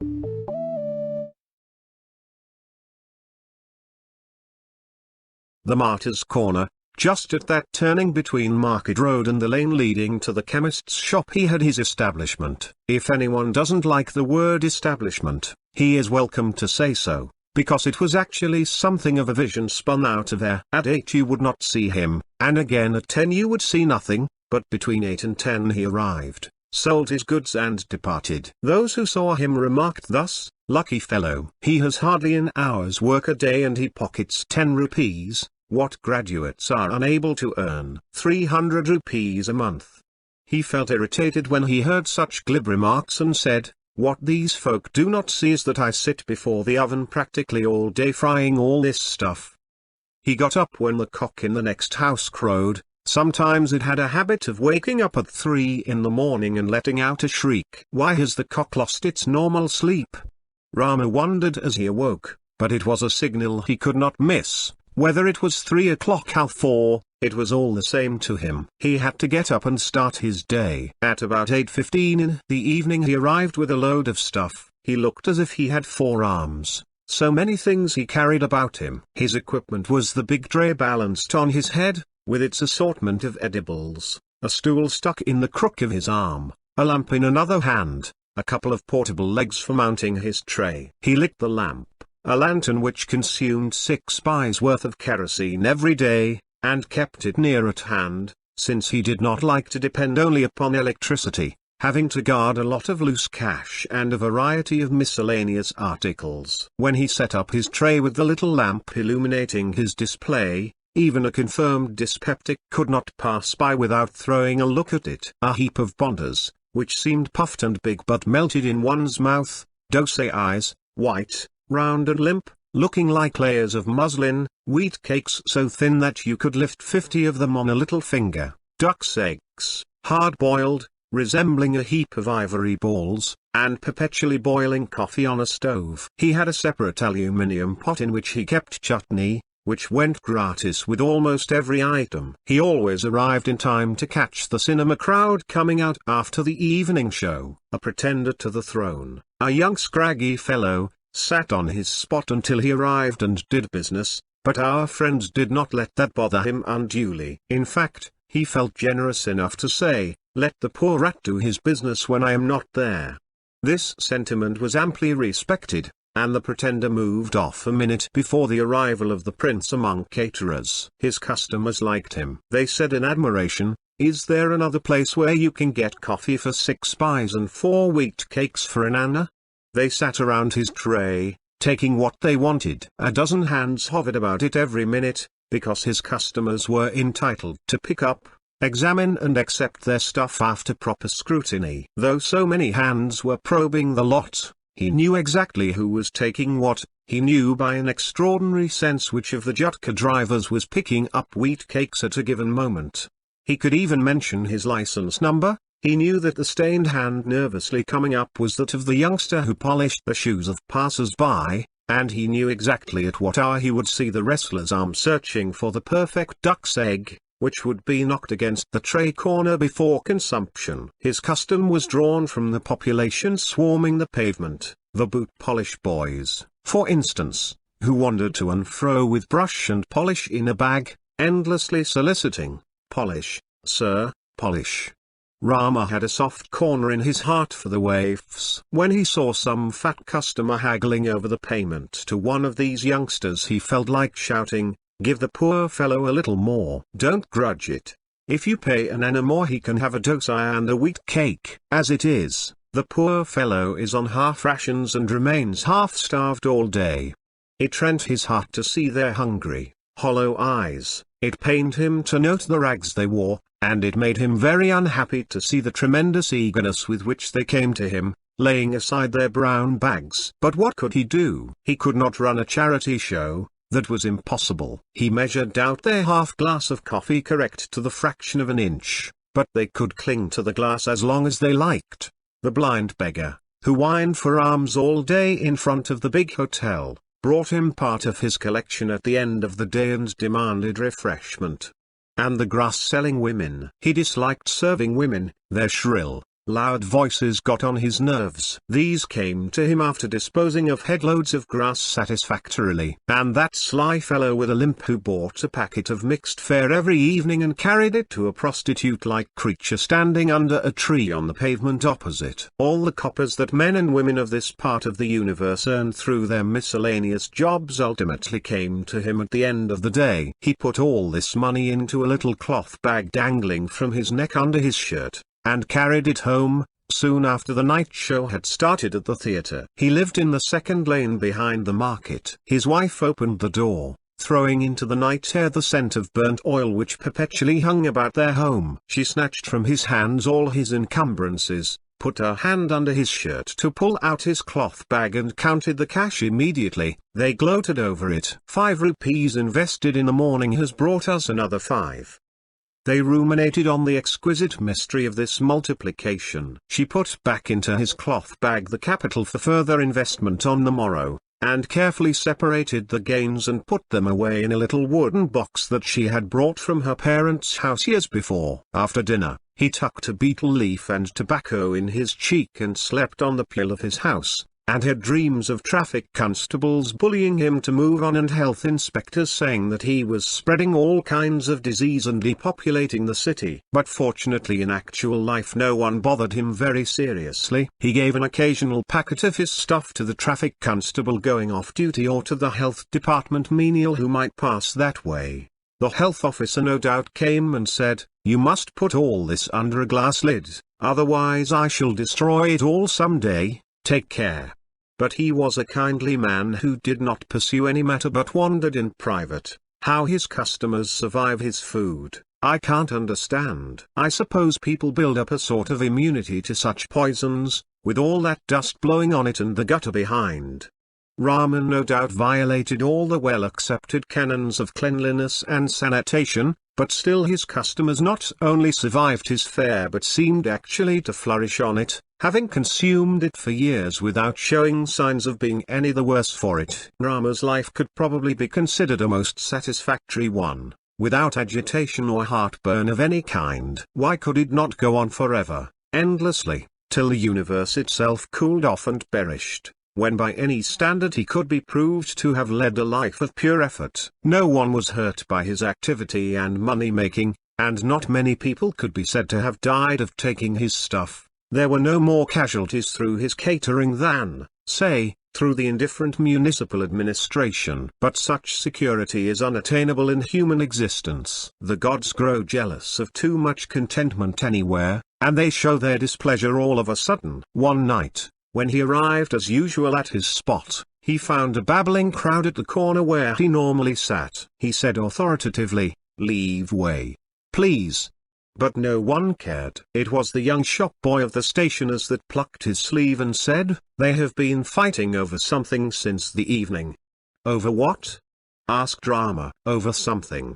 The Martyr's Corner. Just at that turning between Market Road and the lane leading to the chemist's shop he had his establishment. If anyone doesn't like the word establishment, he is welcome to say so, because it was actually something of a vision spun out of air. At 8 you would not see him, and again at 10 you would see nothing, but between 8 and 10 he arrived, sold his goods and departed. Those who saw him remarked thus, "Lucky fellow. He has hardly an hour's work a day and he pockets 10 rupees. What graduates are unable to earn 300 rupees a month." He felt irritated when he heard such glib remarks and said, "What these folk do not see is that I sit before the oven practically all day frying all this stuff." He got up when the cock in the next house crowed. Sometimes it had a habit of waking up at 3 in the morning and letting out a shriek. Why has the cock lost its normal sleep? Rama wondered as he awoke, but it was a signal he could not miss. Whether it was 3 o'clock or 4, it was all the same to him. He had to get up and start his day. At about 8:15 in the evening he arrived with a load of stuff. He looked as if he had 4 arms, so many things he carried about him. His equipment was the big tray balanced on his head, with its assortment of edibles, a stool stuck in the crook of his arm, a lamp in another hand, a couple of portable legs for mounting his tray. He lit the lamp, a lantern which consumed 6 pies worth of kerosene every day, and kept it near at hand, since he did not like to depend only upon electricity, having to guard a lot of loose cash and a variety of miscellaneous articles. When he set up his tray with the little lamp illuminating his display, even a confirmed dyspeptic could not pass by without throwing a look at it. A heap of bonders, which seemed puffed and big but melted in one's mouth, dose eyes, white, round and limp, looking like layers of muslin, wheat cakes so thin that you could lift 50 of them on a little finger, duck's eggs, hard-boiled, resembling a heap of ivory balls, and perpetually boiling coffee on a stove. He had a separate aluminium pot in which he kept chutney, which went gratis with almost every item. He always arrived in time to catch the cinema crowd coming out after the evening show. A pretender to the throne, a young scraggy fellow, sat on his spot until he arrived and did business, but our friends did not let that bother him unduly. In fact, he felt generous enough to say, "Let the poor rat do his business when I am not there." This sentiment was amply respected, and the pretender moved off a minute before the arrival of the prince among caterers. His customers liked him. They said in admiration, "Is there another place where you can get coffee for 6 pies and 4 wheat cakes for an anna?" They sat around his tray, taking what they wanted. A dozen hands hovered about it every minute, because his customers were entitled to pick up, examine and accept their stuff after proper scrutiny. Though so many hands were probing the lot, he knew exactly who was taking what. He knew by an extraordinary sense which of the Jutka drivers was picking up wheat cakes at a given moment. He could even mention his license number. He knew that the stained hand nervously coming up was that of the youngster who polished the shoes of passers-by, and he knew exactly at what hour he would see the wrestler's arm searching for the perfect duck's egg, which would be knocked against the tray corner before consumption. His custom was drawn from the population swarming the pavement, the boot polish boys, for instance, who wandered to and fro with brush and polish in a bag, endlessly soliciting, "Polish, sir, polish." Rama had a soft corner in his heart for the waifs. When he saw some fat customer haggling over the payment to one of these youngsters he felt like shouting, "Give the poor fellow a little more. Don't grudge it. If you pay an anna more he can have a dosa and a wheat cake." As it is, the poor fellow is on half rations and remains half-starved all day. It rent his heart to see their hungry, hollow eyes. It pained him to note the rags they wore, and it made him very unhappy to see the tremendous eagerness with which they came to him, laying aside their brown bags. But what could he do? He could not run a charity show. That was impossible. He measured out their half glass of coffee correct to the fraction of an inch, but they could cling to the glass as long as they liked. The blind beggar, who whined for alms all day in front of the big hotel, brought him part of his collection at the end of the day and demanded refreshment. And the grass-selling women. He disliked serving women, their shrill, Loud voices got on his nerves. These came to him after disposing of headloads of grass satisfactorily. And that sly fellow with a limp who bought a packet of mixed fare every evening and carried it to a prostitute-like creature standing under a tree on the pavement opposite. All the coppers that men and women of this part of the universe earn through their miscellaneous jobs ultimately came to him at the end of the day. He put all this money into a little cloth bag dangling from his neck under his shirt, and carried it home, soon after the night show had started at the theater. He lived in the second lane behind the market. His wife opened the door, throwing into the night air the scent of burnt oil which perpetually hung about their home. She snatched from his hands all his encumbrances, put her hand under his shirt to pull out his cloth bag and counted the cash immediately. They gloated over it. 5 rupees invested in the morning has brought us another 5. They ruminated on the exquisite mystery of this multiplication. She put back into his cloth bag the capital for further investment on the morrow, and carefully separated the gains and put them away in a little wooden box that she had brought from her parents' house years before. After dinner, he tucked a betel leaf and tobacco in his cheek and slept on the pile of his house, and had dreams of traffic constables bullying him to move on and health inspectors saying that he was spreading all kinds of disease and depopulating the city. But fortunately in actual life no one bothered him very seriously. He gave an occasional packet of his stuff to the traffic constable going off duty or to the health department menial who might pass that way. The health officer no doubt came and said, "You must put all this under a glass lid, otherwise I shall destroy it all some day. Take care." But he was a kindly man who did not pursue any matter but wondered in private. How his customers survive his food, I can't understand. I suppose people build up a sort of immunity to such poisons, with all that dust blowing on it and the gutter behind. Rahman no doubt violated all the well-accepted canons of cleanliness and sanitation, but still his customers not only survived his fare but seemed actually to flourish on it, having consumed it for years without showing signs of being any the worse for it. Rama's life could probably be considered a most satisfactory one, without agitation or heartburn of any kind. Why could it not go on forever, endlessly, till the universe itself cooled off and perished, when by any standard he could be proved to have led a life of pure effort? No one was hurt by his activity and money-making, and not many people could be said to have died of taking his stuff. There were no more casualties through his catering than, say, through the indifferent municipal administration. But such security is unattainable in human existence. The gods grow jealous of too much contentment anywhere, and they show their displeasure all of a sudden. One night, when he arrived as usual at his spot, he found a babbling crowd at the corner where he normally sat. He said authoritatively, "Leave way, please." But no one cared. It was the young shop boy of the stationer's that plucked his sleeve and said, "They have been fighting over something since the evening." "Over what?" asked Rama. "Over something."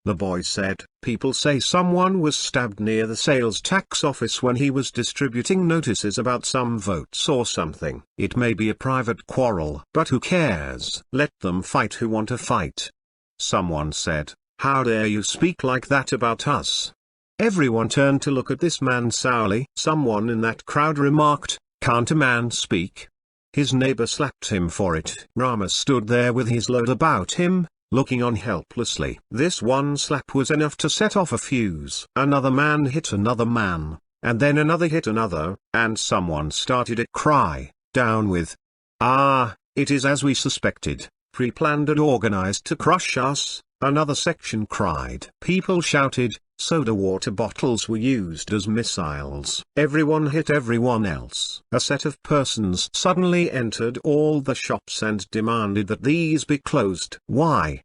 The boy said, "People say someone was stabbed near the sales tax office when he was distributing notices about some votes or something. It may be a private quarrel, but who cares? Let them fight who want to fight." Someone said, "How dare you speak like that about us?" Everyone turned to look at this man sourly. Someone in that crowd remarked, "Can't a man speak?" His neighbor slapped him for it. Rama stood there with his load about him, looking on helplessly. This one slap was enough to set off a fuse. Another man hit another man, and then another hit another, and someone started a cry, "Down with! Ah, it is as we suspected, pre-planned and organized to crush us." Another section cried. People shouted. Soda water bottles were used as missiles. Everyone hit everyone else. A set of persons suddenly entered all the shops and demanded that these be closed. "Why?"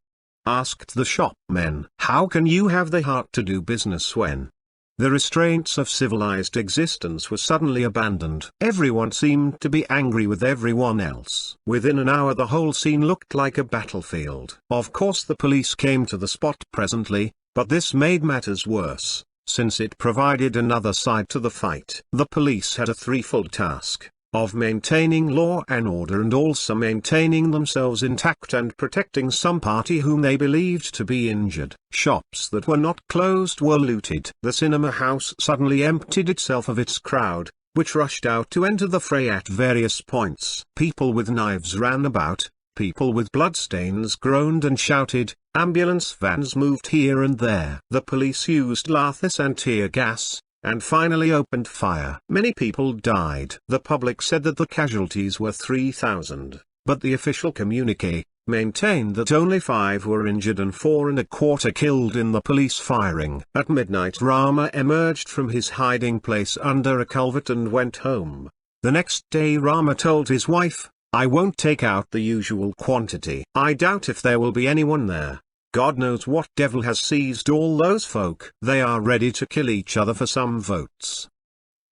asked the shopmen. "How can you have the heart to do business when the restraints of civilized existence were suddenly abandoned?" Everyone seemed to be angry with everyone else. Within an hour the whole scene looked like a battlefield. Of course the police came to the spot presently, but this made matters worse, since it provided another side to the fight. The police had a threefold task. of maintaining law and order and also maintaining themselves intact and protecting some party whom they believed to be injured. Shops that were not closed were looted. The cinema house suddenly emptied itself of its crowd, which rushed out to enter the fray at various points. People with knives ran about, people with bloodstains groaned and shouted, ambulance vans moved here and there. The police used lathis and tear gas, and finally opened fire. Many people died. The public said that the casualties were 3,000, but the official communiqué maintained that only 5 were injured and 4¼ killed in the police firing. At midnight Rama emerged from his hiding place under a culvert and went home. The next day Rama told his wife, "I won't take out the usual quantity. I doubt if there will be anyone there. God knows what devil has seized all those folk. They are ready to kill each other for some votes."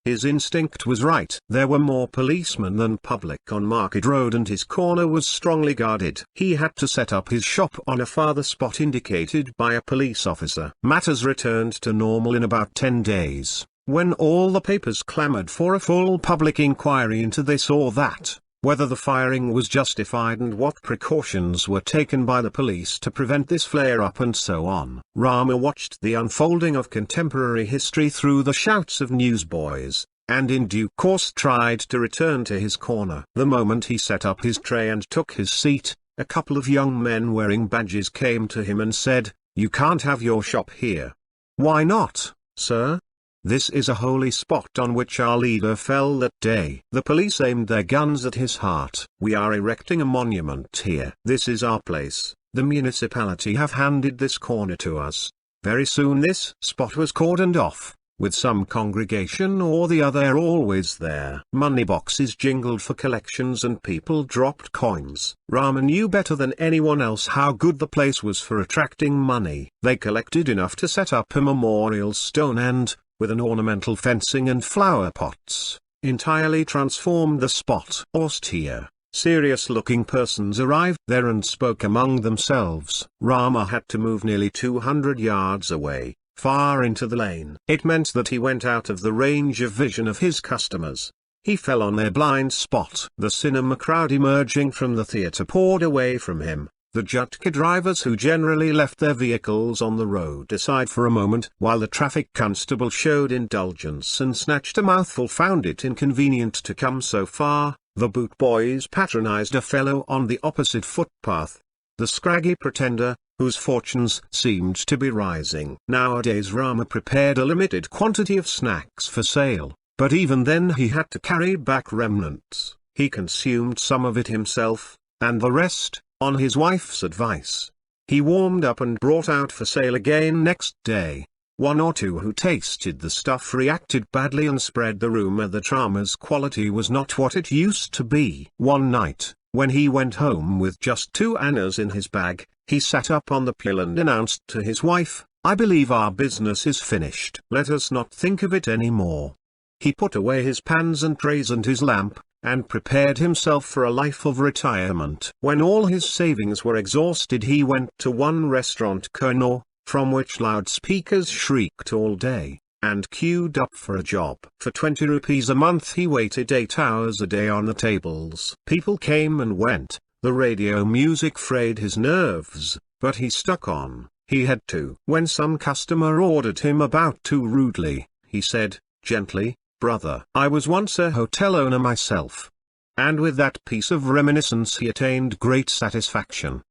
His instinct was right. There were more policemen than public on Market Road and his corner was strongly guarded. He had to set up his shop on a farther spot indicated by a police officer. Matters returned to normal in about 10 days, when all the papers clamored for a full public inquiry into this or that, whether the firing was justified and what precautions were taken by the police to prevent this flare-up and so on. Rama watched the unfolding of contemporary history through the shouts of newsboys, and in due course tried to return to his corner. The moment he set up his tray and took his seat, a couple of young men wearing badges came to him and said, "You can't have your shop here." "Why not, sir? This is a holy spot on which our leader fell that day." The police aimed their guns at his heart. "We are erecting a monument here. This is our place. The municipality have handed this corner to us." Very soon this spot was cordoned off, with some congregation or the other always there. Money boxes jingled for collections and people dropped coins. Rama knew better than anyone else how good the place was for attracting money. They collected enough to set up a memorial stone and, with an ornamental fencing and flower pots, entirely transformed the spot. Austere, serious-looking persons arrived there and spoke among themselves. Rama had to move nearly 200 yards away, far into the lane. It meant that he went out of the range of vision of his customers. He fell on their blind spot. The cinema crowd emerging from the theater poured away from him. The Jutka drivers who generally left their vehicles on the road aside for a moment while the traffic constable showed indulgence and snatched a mouthful found it inconvenient to come so far. The boot boys patronized a fellow on the opposite footpath, the scraggy pretender, whose fortunes seemed to be rising. Nowadays Rama prepared a limited quantity of snacks for sale, but even then he had to carry back remnants. He consumed some of it himself, and the rest, on his wife's advice, he warmed up and brought out for sale again next day. One or two who tasted the stuff reacted badly and spread the rumor that Rama's quality was not what it used to be. One night, when he went home with just 2 annas in his bag, he sat up on the pill and announced to his wife, "I believe our business is finished. Let us not think of it any more." He put away his pans and trays and his lamp, and prepared himself for a life of retirement. When all his savings were exhausted he went to one restaurant corner, from which loudspeakers shrieked all day, and queued up for a job. For 20 rupees a month he waited 8 hours a day on the tables. People came and went, the radio music frayed his nerves, but he stuck on. He had to. When some customer ordered him about too rudely, he said, gently, "Brother, I was once a hotel owner myself." And with that piece of reminiscence he attained great satisfaction.